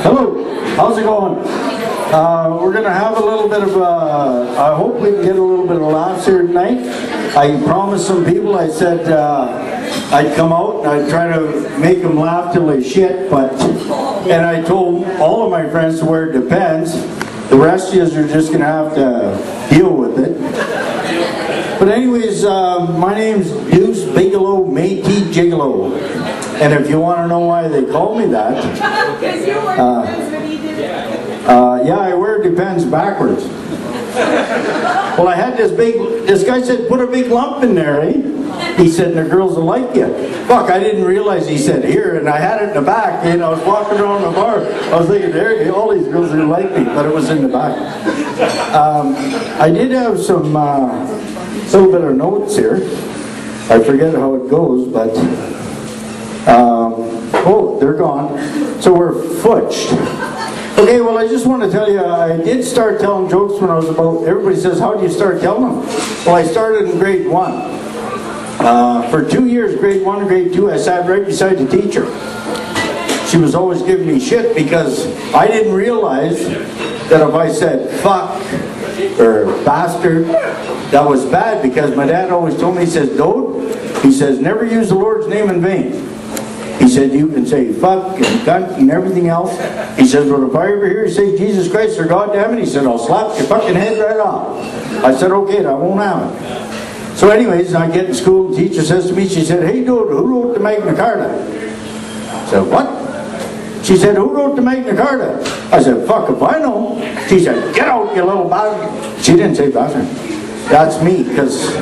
Hello, how's it going? We're going to have a little bit of, I hope we can get a little bit of laughs here tonight. I promised some people, I said I'd come out and I'd try to make them laugh till they shit, and I told all of my friends to wear Depends. The rest of you are just going to have to deal with it. But anyways, my name's Deuce Bigelow Métis Gigolo. And if you want to know why they call me that, yeah, I wear Depends backwards. Well, I had this guy said, put a big lump in there, eh? He said, the girls will like you. Fuck, I didn't realize he said here, and I had it in the back, and I was walking around the bar. I was thinking, there, all these girls are like me, but it was in the back. I did have some little bit of notes here. I forget how it goes, but oh, they're gone. So we're futched. Okay, well, I just want to tell you, I did start telling jokes when I was about, everybody says, how do you start telling them? Well, I started in grade 1. For 2 years, grade 1 and grade 2, I sat right beside the teacher. She was always giving me shit because I didn't realize that if I said fuck or bastard, that was bad, because my dad always told me, he says, Dode, he says, never use the Lord's name in vain. He said, you can say fuck and cunt and everything else. He says, but if I ever hear you say Jesus Christ or God damn it, he said, I'll slap your fucking head right off. I said, okay, that won't happen. So anyways, I get to school, the teacher says to me, she said, hey Dode, who wrote the Magna Carta? I said, what? She said, who wrote the Magna Carta? I said, fuck if I know. She said, get out, you little bastard. She didn't say bastard. That's me, because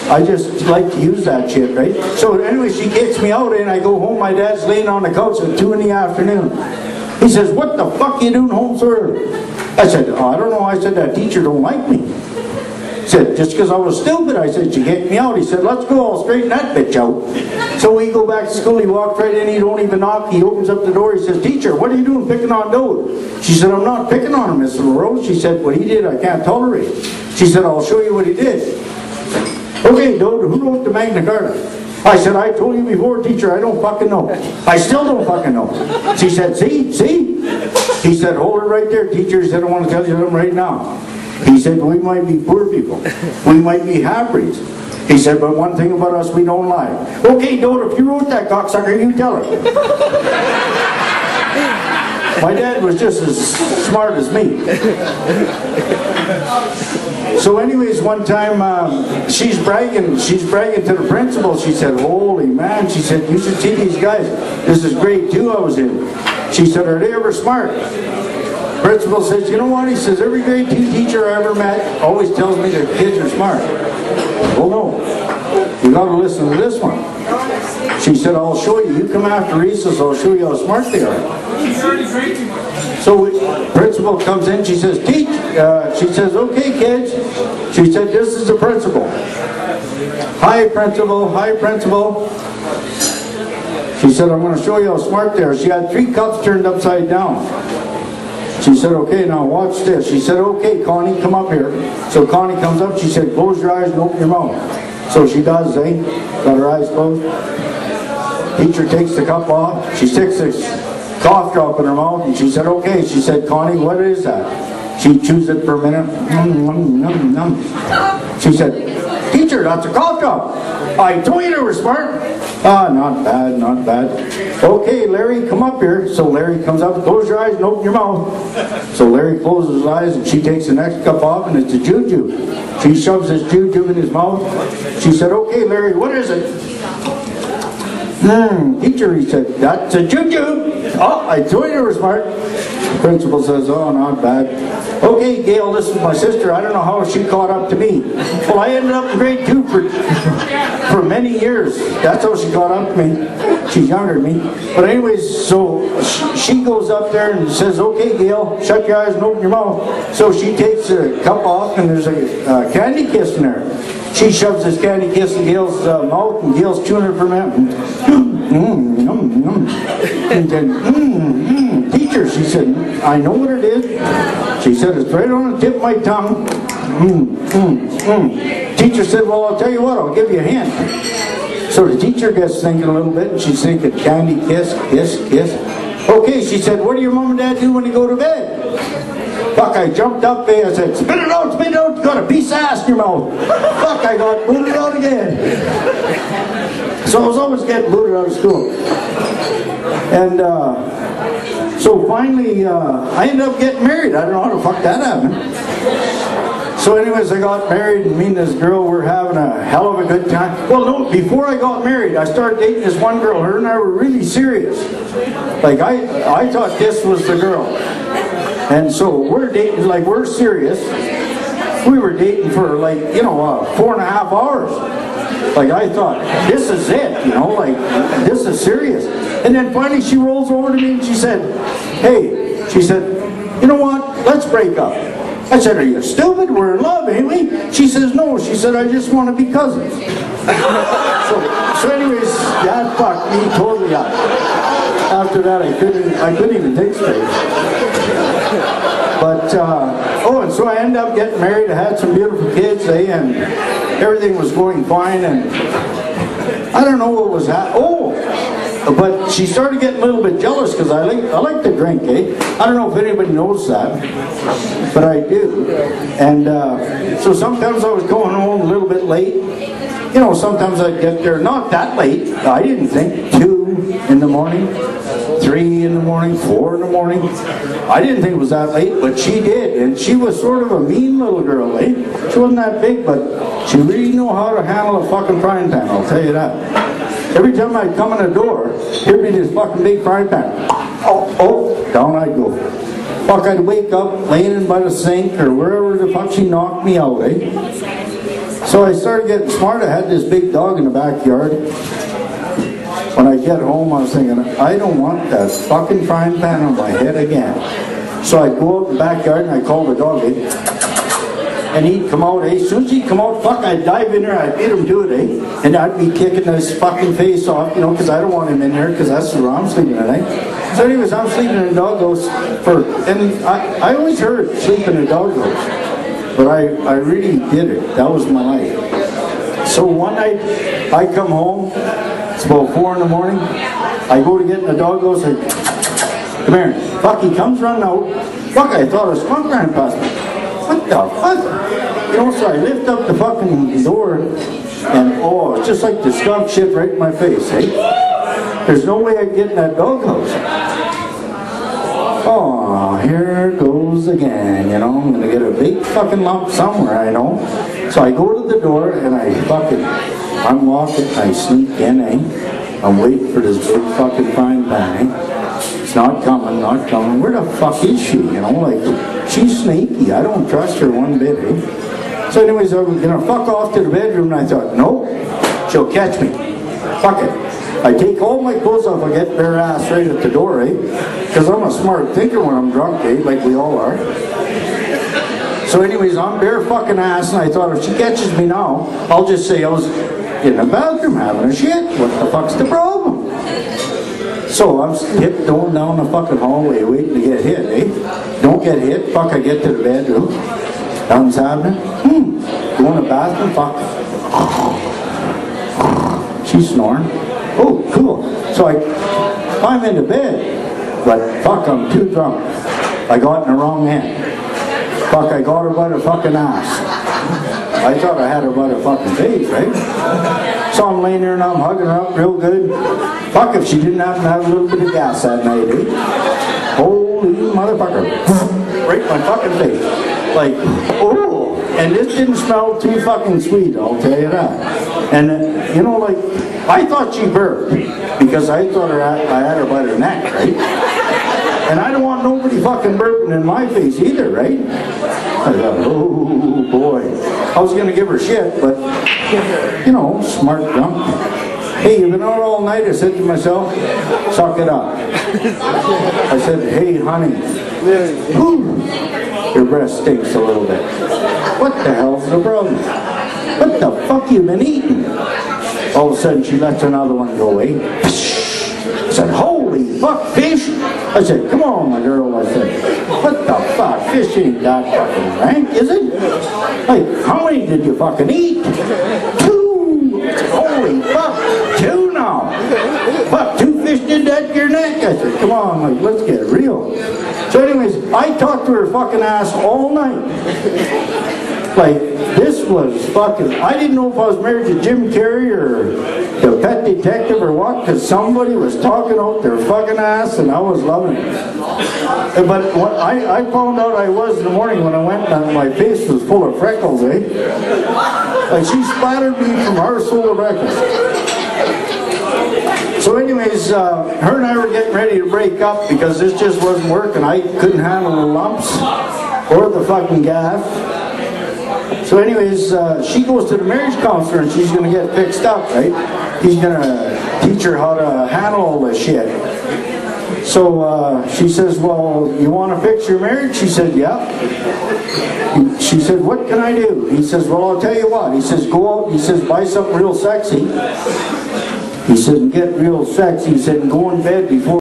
I just like to use that shit, right? So anyway, she kicks me out and I go home. My dad's laying on the couch at 2 in the afternoon. He says, what the fuck are you doing home so early? I said, oh, I don't know. I said, that teacher don't like me. He said, just because I was stupid. I said, she kicked me out. He said, let's go, I'll straighten that bitch out. So we go back to school. He walked right in. He don't even knock. He opens up the door. He says, teacher, what are you doing picking on Dode? She said, I'm not picking on him, Mr. Larose. She said, what he did I can't tolerate. She said, I'll show you what he did. Okay, Dode, who wrote the Magna Carta? I said, I told you before, teacher, I don't fucking know. I still don't fucking know. She said, see? He said, hold it right there, teacher. He said, I want to tell you something right now. He said, we might be poor people. We might be half-breeds. He said, but one thing about us, we don't lie. Okay, Dode, if you wrote that, cocksucker, you tell her. My dad was just as smart as me. So anyways, one time she's bragging to the principal. She said, holy man, she said, you should see these guys. This is grade 2 I was in. She said, are they ever smart? Principal says, you know what? He says, every grade 2 teacher I ever met always tells me their kids are smart. Well, no, you got to listen to this one. She said, I'll show you. You come after recess, I'll show you how smart they are. So principal comes in, she says, teach. She says, okay, kids. She said, this is the principal. Hi, principal. Hi, principal. She said, I'm going to show you how smart they are. She had 3 cups turned upside down. She said, okay, now watch this. She said, okay, Connie, come up here. So Connie comes up. She said, close your eyes and open your mouth. So she does, eh? Got her eyes closed. Teacher takes the cup off. She sticks this cough drop in her mouth, and she said, okay. She said, Connie, what is that? She chews it for a minute. She said, teacher, that's a cough drop. I told you they were smart. Ah, not bad, not bad. Okay, Larry, come up here. So Larry comes up, close your eyes and open your mouth. So Larry closes his eyes, and she takes the next cup off, and it's a juju. She shoves this juju in his mouth. She said, okay, Larry, what is it? Teacher, he said, that's a juju. Oh, I told you they were smart. The principal says, oh, not bad. Okay, Gail, this is my sister. I don't know how she caught up to me. Well, I ended up in grade 2 for many years. That's how she caught up to me. She's younger than me. But anyways, so she goes up there and says, okay, Gail, shut your eyes and open your mouth. So she takes the cup off, and there's a candy kiss in there. She shoves this candy kiss in Gail's mouth, and Gail's chewing it for a minute. And then, teacher, she said, I know what it is. She said, it's right on the tip of my tongue. Teacher said, well, I'll tell you what, I'll give you a hint. So the teacher gets thinking a little bit, and she's thinking, candy kiss, kiss, kiss. Okay, she said, what do your mom and dad do when you go to bed? Fuck, I jumped up there, I said, spit it out, you got a piece of ass in your mouth. Fuck, I got booted out again. So I was always getting booted out of school. And so finally, I ended up getting married. I don't know how the fuck that happened. So anyways, I got married, and me and this girl were having a hell of a good time. Well, no, before I got married, I started dating this one girl. Her and I were really serious. Like, I thought this was the girl. And so we're dating, like, we're serious. We were dating for, like, 4.5 hours. Like, I thought, this is it, like, this is serious. And then finally she rolls over to me and she said, hey, she said, you know what, let's break up. I said, are you stupid? We're in love, ain't we? She says, no. She said, I just want to be cousins. So anyways, that fucked me totally up. After that, I couldn't even think straight. But, and so I ended up getting married. I had some beautiful kids, and everything was going fine, and I don't know what was happening. But she started getting a little bit jealous because I like to drink, eh? I don't know if anybody knows that, but I do. And so sometimes I was going home a little bit late. Sometimes I'd get there not that late. I didn't think 2 in the morning, 3 in the morning, 4 in the morning. I didn't think it was that late, but she did. And she was sort of a mean little girl, eh? She wasn't that big, but she really knew how to handle a fucking frying pan, I'll tell you that. Every time I'd come in the door, here'd be this fucking big frying pan. Down I'd go. Fuck, I'd wake up laying in by the sink or wherever the fuck she knocked me out, eh? So I started getting smart. I had this big dog in the backyard. When I get home, I was thinking, I don't want that fucking frying pan on my head again. So I'd go out in the backyard and I'd call the dog, eh? And he'd come out, eh? As soon as he'd come out, fuck, I'd dive in there, I'd beat him to it, eh? And I'd be kicking his fucking face off, because I don't want him in there, because that's where I'm sleeping tonight. So anyways, I'm sleeping in a doghouse and I always heard sleeping in a doghouse, but I really did it. That was my life. So one night, I come home, it's about 4 in the morning, I go to get in the doghouse, and come here. Fuck, he comes running out. Fuck, I thought a skunk ran past me. What the fuck? So I lift up the fucking door, and it's just like the skunk shit right in my face, eh? There's no way I can get in that doghouse. Oh, here goes again, I'm gonna get a big fucking lump somewhere, I know. So I go to the door, and I fucking unlock it, I sneak in, eh? I'm waiting for this big fucking frying pan, eh? It's not coming. Where the fuck is she? Like, she's sneaky. I don't trust her one bit, eh? So anyways, I was going to fuck off to the bedroom, and I thought, no, she'll catch me. Fuck it. I take all my clothes off, I get bare ass right at the door, eh? Because I'm a smart thinker when I'm drunk, eh? Like we all are. So anyways, I'm bare fucking ass, and I thought, if she catches me now, I'll just say I was in the bathroom having a shit. What the fuck's the problem? So I'm tiptoeing down the fucking hallway waiting to get hit, eh? Don't get hit. Fuck, I get to the bedroom. Nothing's happening. Go in the bathroom. Fuck. She's snoring. Oh, cool. So I'm in the bed. But fuck, I'm too drunk. I got in the wrong end. Fuck, I got her by the fucking ass. I thought I had her by the fucking face, right? So I'm laying there and I'm hugging her up real good. Fuck, if she didn't happen to have a little bit of gas that night, eh? Holy motherfucker. Right in my fucking face. Like, and this didn't smell too fucking sweet, I'll tell you that. And, like, I thought she burped because I thought I had her by the neck, right? And I don't want nobody fucking burping in my face either, right? I thought, oh boy. I was going to give her shit, but, smart drunk. Hey, you've been out all night, I said to myself, suck it up. I said, hey, honey, your breath stinks a little bit. What the hell's the problem? What the fuck you been eating? All of a sudden, she lets another one go away. I said, holy fuck, fish? I said, come on, my girl. I said, what the fuck? Fish ain't that fucking rank, is it? Like, how many did you fucking eat? 2. Holy fuck, 2 now. Fuck, 2 fish did that to your neck? I said, come on, like, let's get real. So anyways, I talked to her fucking ass all night. Like, this was fucking, I didn't know if I was married to Jim Carrey or the Pet Detective or what, because somebody was talking out their fucking ass and I was loving it. But what I found out I was in the morning when I went and my face was full of freckles, eh? Like, she splattered me from her full of freckles. So anyways, her and I were getting ready to break up because this just wasn't working. I couldn't handle the lumps or the fucking gaff. So anyways, she goes to the marriage counselor and she's going to get fixed up, right? He's going to teach her how to handle all this shit. So she says, well, you want to fix your marriage? She said, yeah. She said, what can I do? He says, well, I'll tell you what. He says, go out. He says, buy something real sexy. He said, get real sexy. He said, and go in bed before